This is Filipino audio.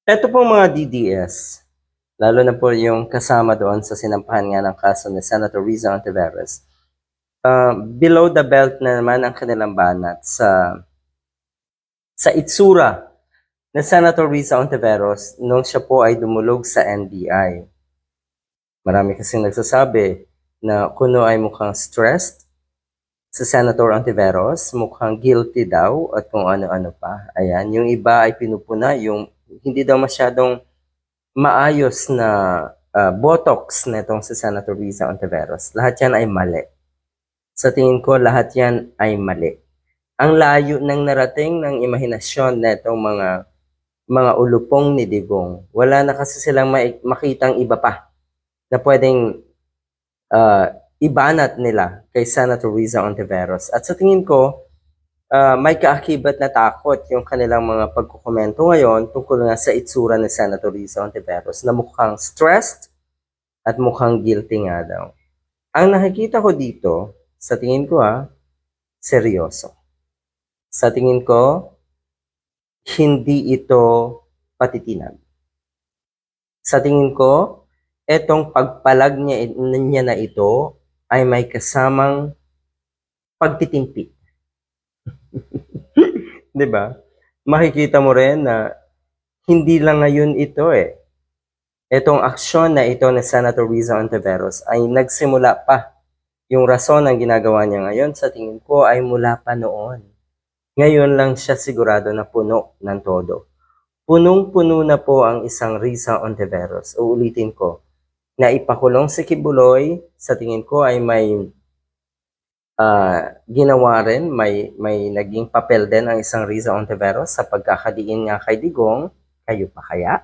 Eto pong mga DDS, lalo na po yung kasama doon sa sinampahan nga ng kaso ni Senator Riza Ontiveros, below the belt na naman ang kanilang banat sa itsura ni Senator Riza Ontiveros nung siya po ay dumulog sa NBI. Marami kasing nagsasabi na kuno ay mukhang stressed si Senator Ontiveros, mukhang guilty daw at kung ano-ano pa. Ayan, yung iba ay pinupuna yung hindi daw masyadong maayos na botox netong si Senator Riza Ontiveros. Lahat yan ay mali. Sa tingin ko, lahat yan ay mali. Ang layo ng narating ng imahinasyon netong mga ulupong ni Digong. Wala na kasi silang makitang iba pa na pwedeng ibanat nila kay Senator Riza Ontiveros. At sa tingin ko, may kaakibat na takot yung kanilang mga pagkukomento ngayon tungkol nga sa itsura ni Senator Riza Ontiveros na mukhang stressed at mukhang guilty nga daw. Ang nakikita ko dito, sa tingin ko seryoso. Sa tingin ko, hindi ito patitinag. Sa tingin ko, etong pagpalag niya na ito ay may kasamang pagtitimpi. 'Di ba? Makikita mo rin na hindi lang ngayon ito Itong aksyon na ito ni Senator Riza Ontiveros ay nagsimula pa. Yung rason ng ginagawa niya ngayon sa tingin ko ay mula pa noon. Ngayon lang siya sigurado na puno ng todo. Punong-puno na po ang isang Riza Ontiveros. Uulitin ko, na ipakulong si Kibuloy, sa tingin ko ay may ginawa rin, may naging papel din ang isang Riza Ontiveros sa pagkakadiin nga kay Digong. Kayo pa kaya?